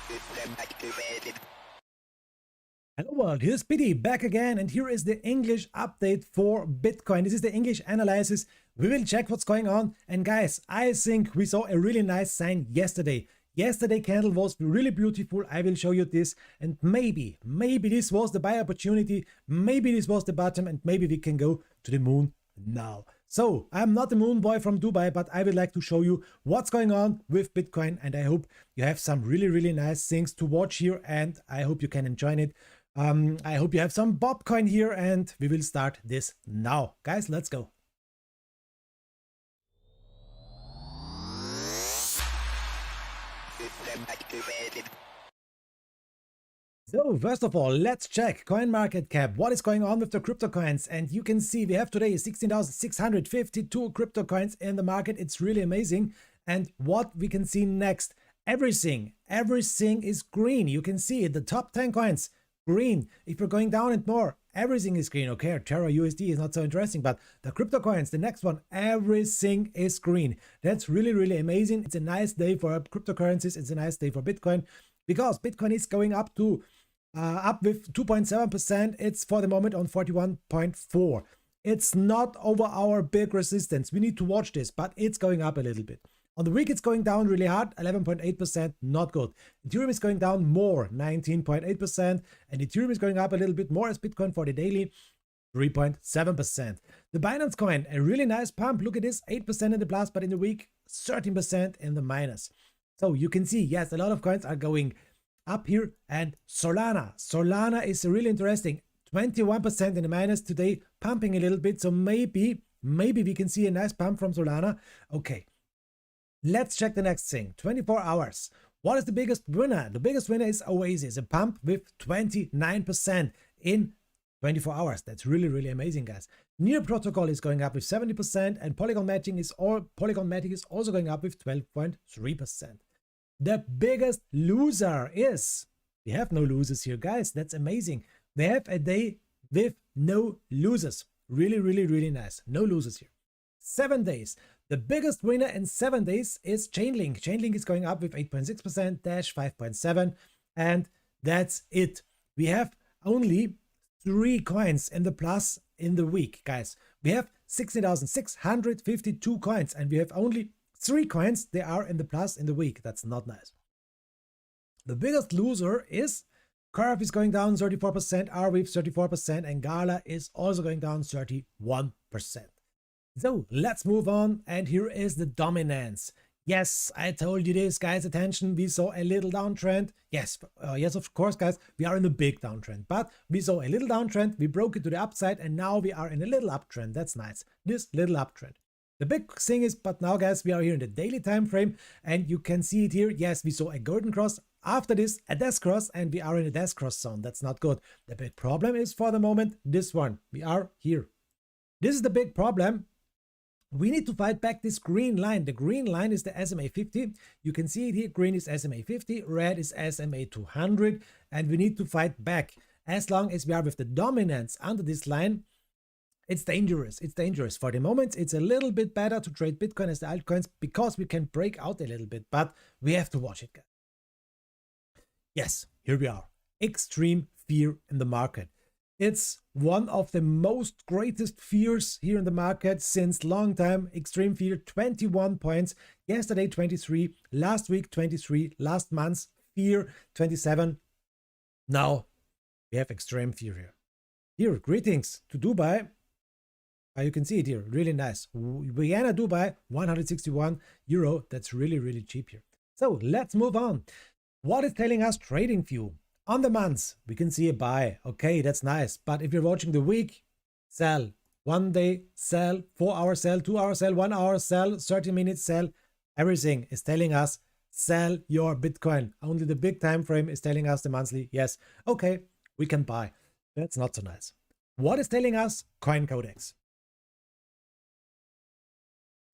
System activated. Hello world, here's Biti back again, and here is the English update for Bitcoin. This is the English analysis. We will check what's going on. And guys, I think we saw a really nice sign yesterday. Yesterday candle was really beautiful. I will show you this, and maybe this was the buy opportunity, maybe this was the bottom, and maybe we can go to the moon now. So I'm not the moon boy from Dubai, but I would like to show you what's going on with Bitcoin, and I hope you have some really nice things to watch here, and I hope you can enjoy it. I hope you have some Bobcoin here, and we will start this now. Guys, let's go. System activated. So first of all, let's check CoinMarketCap. What is going on with the crypto coins? And you can see we have today 16,652 crypto coins in the market. It's really amazing. And what we can see next, everything is green. You can see it, the top 10 coins, green. If you're going down and more, everything is green. Okay, Terra USD is not so interesting, but the crypto coins, the next one, everything is green. That's really amazing. It's a nice day for cryptocurrencies. It's a nice day for Bitcoin, because Bitcoin is going up to up with 2.7%. It's for the moment on 41.4. It's not over our big resistance. We need to watch this, but it's going up a little bit. On the week, it's going down really hard, 11.8%, not good. Ethereum is going down more, 19.8%, and Ethereum is going up a little bit more as Bitcoin for the daily, 3.7%. The Binance coin, a really nice pump. Look at this, 8% in the plus, but in the week, 13% in the minus. So you can see, yes, a lot of coins are going up here. And Solana is really interesting, 21% in the minus today, pumping a little bit. So maybe we can see a nice pump from Solana. Okay. Let's check the next thing. 24 hours. What is the biggest winner? The biggest winner is Oasis, a pump with 29% in 24 hours. That's really amazing, guys. Near Protocol is going up with 70%, and Polygon Matic is also going up with 12.3%. The biggest loser is, we have no losers here, guys. That's amazing. We have a day with no losers. Really nice. No losers here. 7 days. The biggest winner in 7 days is Chainlink. Chainlink is going up with 8.6%, Dash 5.7%, and that's it. We have only 3 coins in the plus in the week, guys. We have 16,652 coins, and we have only 3 coins. They are in the plus in the week. That's not nice. The biggest loser is Curve is going down 34%, Arweave 34%, and Gala is also going down 31%. So let's move on, and here is the dominance. Yes, I told you this, guys. Attention, we saw a little downtrend. Yes, of course, guys, we are in a big downtrend, but we saw a little downtrend. We broke it to the upside, and now we are in a little uptrend. That's nice. This little uptrend. The big thing is, but now, guys, we are here in the daily time frame, and you can see it here. Yes, we saw a golden cross. After this, a death cross, and we are in a death cross zone. That's not good. The big problem is, for the moment, this one. We are here. This is the big problem. We need to fight back this green line. The green line is the SMA 50. You can see it here. Green is SMA 50, red is SMA 200, and we need to fight back. As long as we are with the dominance under this line, it's dangerous. It's dangerous. For the moment, it's a little bit better to trade Bitcoin as the altcoins, because we can break out a little bit, but we have to watch it, guys. Yes, here we are. Extreme fear in the market. It's one of the most greatest fears here in the market since long time. Extreme fear, 21 points. Yesterday, 23. Last week, 23. Last month, fear, 27. Now, we have extreme fear here. Here, greetings to Dubai. You can see it here. Really nice. Vienna, Dubai, 161 euro. That's really cheap here. So let's move on. What is telling us TradingView? On the months, we can see a buy. Okay, that's nice. But if you're watching the week, sell. 1 day, sell. 4 hour sell. 2 hour sell. 1 hour sell. 30 minutes sell. Everything is telling us sell your Bitcoin. Only the big time frame is telling us the monthly. Yes, okay, we can buy. That's not so nice. What is telling us CoinCodex?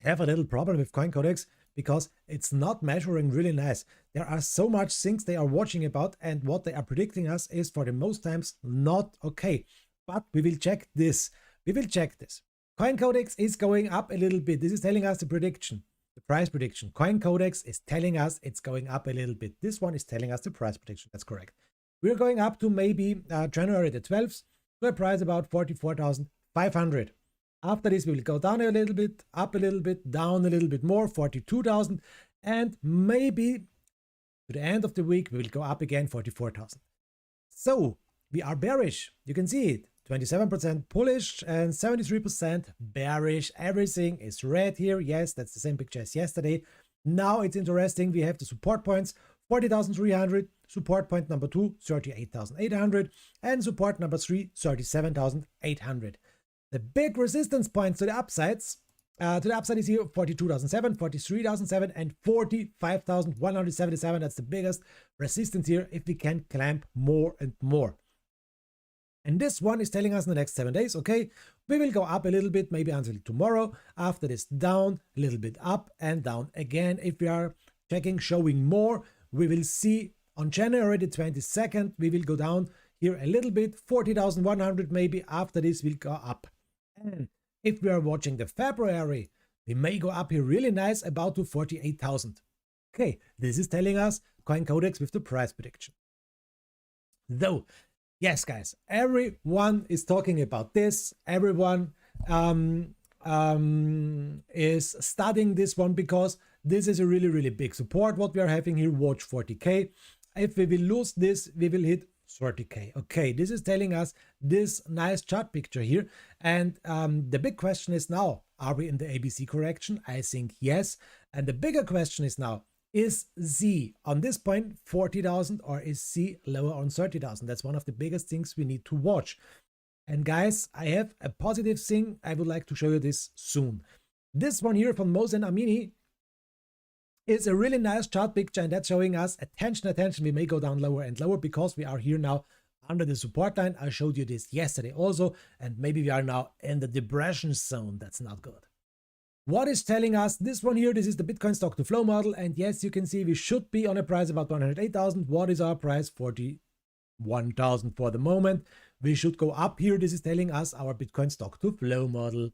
Have a little problem with CoinCodex, because it's not measuring really nice. There are so much things they are watching about, and what they are predicting us is for the most times not okay. But we will check this. CoinCodex is going up a little bit. This is telling us the prediction. the price prediction. Coin Codex is telling us it's going up a little bit. This one is telling us the price prediction. That's correct. We're going up to maybe January the 12th to a price about 44,500. After this, we will go down a little bit, up a little bit, down a little bit more, 42,000, and maybe to the end of the week, we will go up again, 44,000. So we are bearish. You can see it. 27% bullish and 73% bearish. Everything is red here. Yes, that's the same picture as yesterday. Now it's interesting. We have the support points, 40,300. Support point number 2, 38,800. And support number 3, 37,800. The big resistance points to the upsides, is here 42,007, 43,007, and 45,177. That's the biggest resistance here if we can climb more and more. And this one is telling us in the next 7 days, okay, we will go up a little bit, maybe until tomorrow. After this, down, a little bit up and down again. If we are checking, showing more, we will see on January the 22nd, we will go down here a little bit, 40,100 maybe. After this, we'll go up. And if we are watching the February, we may go up here really nice, about to 48,000. Okay, this is telling us Coin Codex with the price prediction. Though, yes, guys, everyone is talking about this. Everyone is studying this one because this is a really, really big support. What we are having here, watch 40K. If we will lose this, we will hit 30K. Okay, this is telling us this nice chart picture here. And the big question is now, are we in the ABC correction? I think yes. And the bigger question is now, is Z on this point 40,000 or is Z lower on 30,000? That's one of the biggest things we need to watch. And guys, I have a positive thing. I would like to show you this soon. This one here from Mohsen Amini is a really nice chart picture, and that's showing us attention. We may go down lower and lower because we are here now under the support line. I showed you this yesterday also, and maybe we are now in the depression zone. That's not good. What is telling us this one here? This is the Bitcoin stock to flow model, and yes, you can see we should be on a price about 108,000. What is our price? 41,000 for the moment. We should go up here. This is telling us our Bitcoin stock to flow model.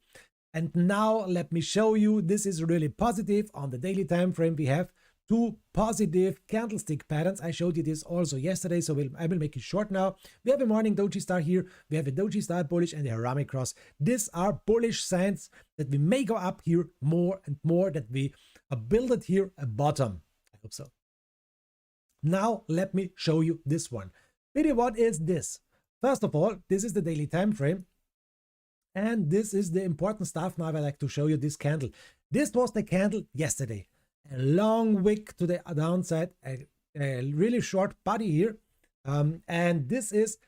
And now let me show you, this is really positive. On the daily time frame, we have two positive candlestick patterns. I showed you this also yesterday, so I will make it short now. We have a morning doji star here. We have a doji star bullish and a harami cross. These are bullish signs that we may go up here more and more, that we build it here a bottom. I hope so. Now let me show you this one. Really, what is this? First of all, this is the daily time frame. And this is the important stuff now. I like to show you this candle. This was the candle yesterday. A long wick to the downside, a really short body here. And this is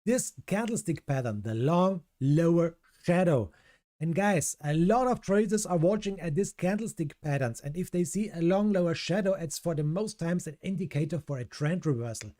this candlestick pattern, the long lower shadow. And guys, a lot of traders are watching at these candlestick patterns. And if they see a long lower shadow, it's for the most times an indicator for a trend reversal.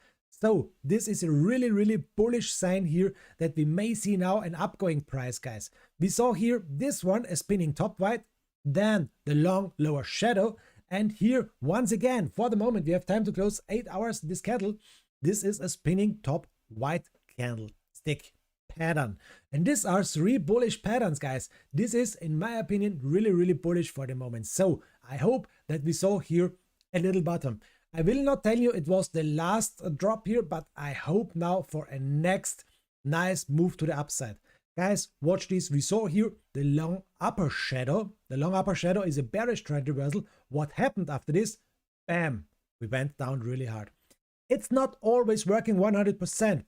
So this is a really, really bullish sign here that we may see now an upgoing price, guys. We saw here this one, a spinning top white, then the long lower shadow. And here, once again, for the moment, we have time to close 8 hours this candle. This is a spinning top white candlestick pattern. And these are 3 bullish patterns, guys. This is, in my opinion, really, really bullish for the moment. So I hope that we saw here a little bottom. I will not tell you it was the last drop here, but I hope now for a next nice move to the upside. Guys, watch this. We saw here the long upper shadow. The long upper shadow is a bearish trend reversal. What happened after this? Bam! We went down really hard. It's not always working 100%,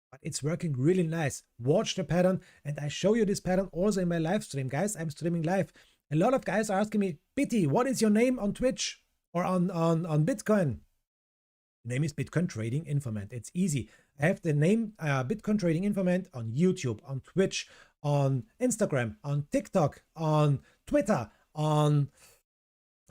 but it's working really nice. Watch the pattern, and I show you this pattern also in my live stream, guys. I'm streaming live. A lot of guys are asking me, Biti, what is your name on Twitch or on Bitcoin? The name is Bitcoin Trading Informant. It's easy. I have the name Bitcoin Trading Informant on YouTube, on Twitch, on Instagram, on TikTok, on Twitter, on...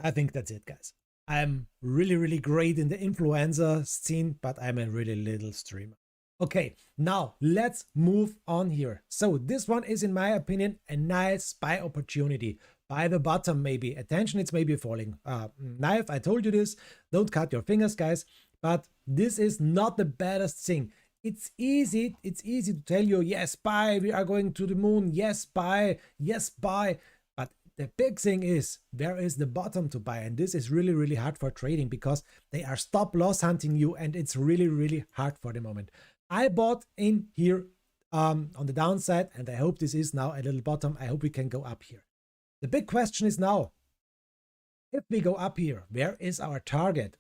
I think that's it, guys. I'm really, really great in the influencer scene, but I'm a really little streamer. Okay, now let's move on here. So this one is, in my opinion, a nice buy opportunity. By the bottom, maybe. Attention, it's maybe falling knife. I told you this. Don't cut your fingers, guys. But this is not the baddest thing. It's easy to tell you, yes, buy, we are going to the moon, yes, buy, yes, buy. But the big thing is, where is the bottom to buy? And this is really, really hard for trading because they are stop loss hunting you, and it's really, really hard for the moment. I bought in here on the downside, and I hope this is now a little bottom. I hope we can go up here. The big question is now, if we go up here, where is our target?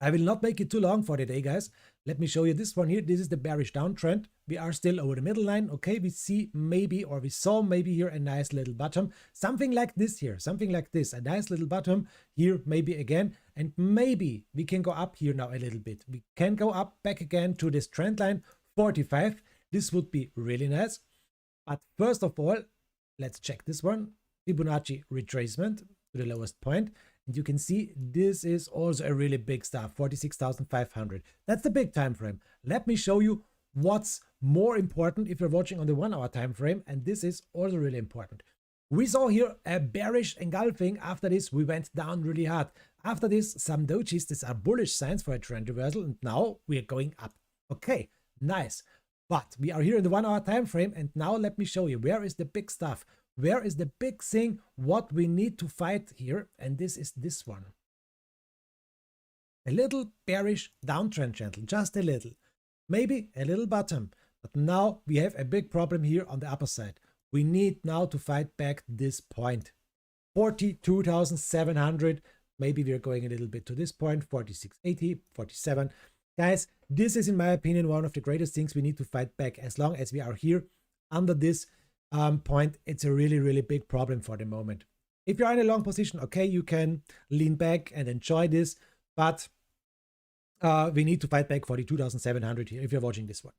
I will not make it too long for the day, guys. Let me show you this one here. This is the bearish downtrend. We are still over the middle line. Okay, we see maybe, or we saw maybe here a nice little bottom. Something like this here, something like this. A nice little bottom here, maybe again. And maybe we can go up here now a little bit. We can go up back again to this trend line, 45. This would be really nice. But first of all, let's check this one. Fibonacci retracement to the lowest point. And you can see this is also a really big stuff, 46,500. That's the big time frame. Let me show you what's more important if you're watching on the 1 hour time frame, and this is also really important. We saw here a bearish engulfing. After this, we went down really hard. After this, some dojis, these are bullish signs for a trend reversal, and now we are going up. Okay, nice. But we are here in the 1 hour time frame, and now let me show you where is the big stuff. Where is the big thing, what we need to fight here? And this is this one. A little bearish downtrend channel, just a little. Maybe a little bottom. But now we have a big problem here on the upper side. We need now to fight back this point. 42,700. Maybe we're going a little bit to this point, 4680, 47. Guys, this is in my opinion one of the greatest things we need to fight back. As long as we are here under this point, it's a really, really big problem for the moment. If you're in a long position, okay, you can lean back and enjoy this, but we need to fight back 42,700 here if you're watching this one.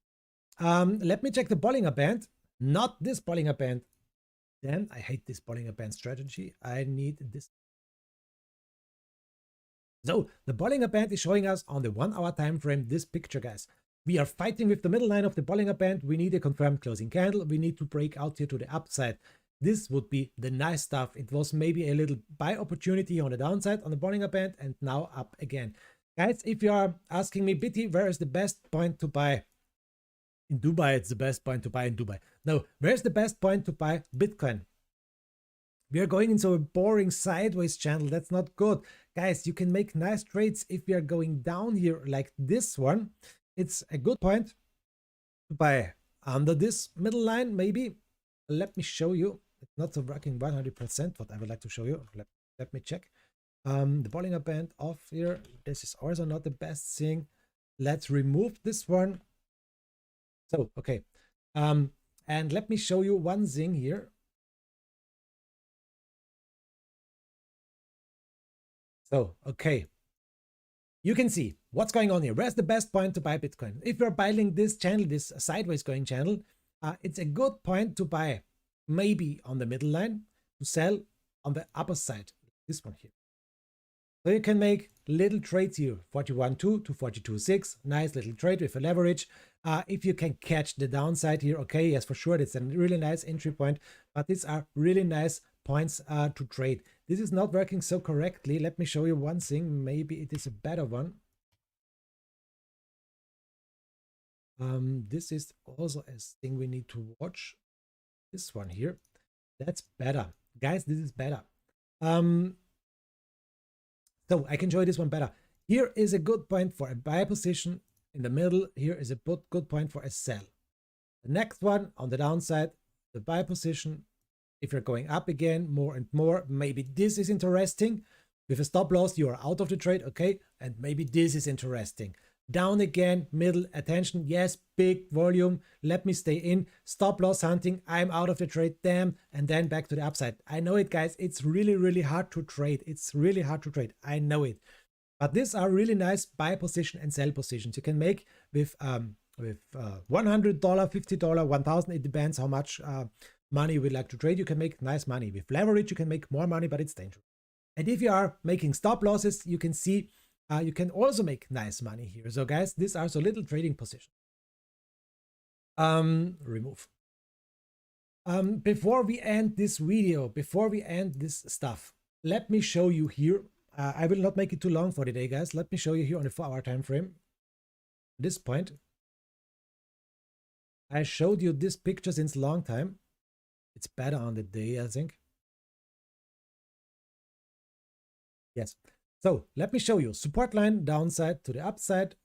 Let me check the Bollinger Band, not this Bollinger Band. Then I hate this Bollinger Band strategy. I need this. So the Bollinger Band is showing us on the 1 hour time frame this picture, guys. We are fighting with the middle line of the Bollinger Band. We need a confirmed closing candle. We need to break out here to the upside. This would be the nice stuff. It was maybe a little buy opportunity on the downside on the Bollinger Band, and now up again. Guys, if you are asking me, Biti, where is the best point to buy? In Dubai, it's the best point to buy in Dubai. No, where's the best point to buy Bitcoin? We are going into a boring sideways channel. That's not good. Guys, you can make nice trades if we are going down here like this one. It's a good point to buy under this middle line, maybe. Let me show you. It's not so working 100%, what I would like to show you. Let me check. The Bollinger Band off here. This is also not the best thing. Let's remove this one. So, okay. And let me show you one thing here. So, okay. You can see what's going on here. Where's the best point to buy Bitcoin? If you're buying this channel, this sideways going channel, it's a good point to buy maybe on the middle line, to sell on the upper side, this one here. So you can make little trades here, 41.2 to 42.6, nice little trade with a leverage. If you can catch the downside here, okay, yes, for sure, that's a really nice entry point, but these are really nice points to trade. This is not working so correctly. Let me show you one thing. Maybe it is a better one. This is also a thing we need to watch. This one here. That's better. Guys, this is better. So I can show you this one better. Here is a good point for a buy position. In the middle, here is a good point for a sell. The next one on the downside, the buy position. If you're going up again more and more, maybe this is interesting. With a stop loss, you are out of the trade, okay? And maybe this is interesting. Down again, middle, attention, yes, big volume. Let me stay in. Stop loss hunting, I'm out of the trade, damn. And then back to the upside. I know it, guys. It's really, really hard to trade. It's really hard to trade. I know it. But these are really nice buy position and sell positions. You can make with $100, $50, $1,000. It depends how much money you would like to trade. You can make nice money. With leverage, you can make more money, but it's dangerous. And if you are making stop losses, you can see you can also make nice money here. So guys, these are so little trading positions. Remove. Before we end this video, before we end this stuff, let me show you here. I will not make it too long for today, guys. Let me show you here on the 4-hour time frame. This point. I showed you this picture since a long time. It's better on the day, I think. Yes. So let me show you support line downside to the upside.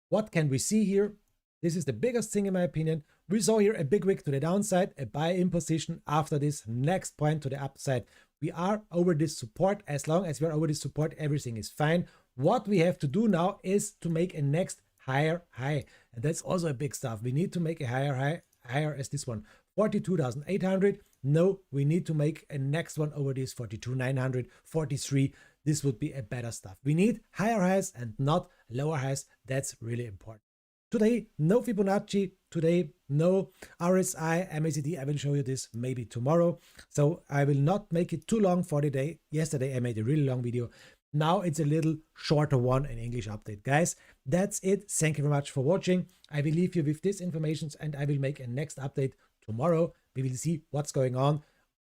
What can we see here? This is the biggest thing in my opinion. We saw here a big wick to the downside, a buy-in position after this next point to the upside. We are over this support. As long as we are over this support, everything is fine. What we have to do now is to make a next higher high. And that's also a big stuff. We need to make a higher high, higher as this one. 42,800. No, we need to make a next one over this 42,900, 43. This would be a better stuff. We need higher highs and not lower highs. That's really important. Today, no Fibonacci. Today, no RSI, MACD. I will show you this maybe tomorrow. So I will not make it too long for the day. Yesterday, I made a really long video. Now it's a little shorter one, an English update. Guys, that's it. Thank you very much for watching. I will leave you with this information and I will make a next update tomorrow. We will see what's going on.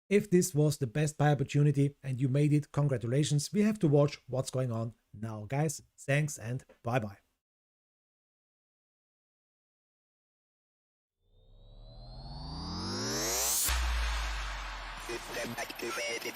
If this was the best buy opportunity and you made it, congratulations. We have to watch what's going on now, guys. Thanks and bye-bye. System activated.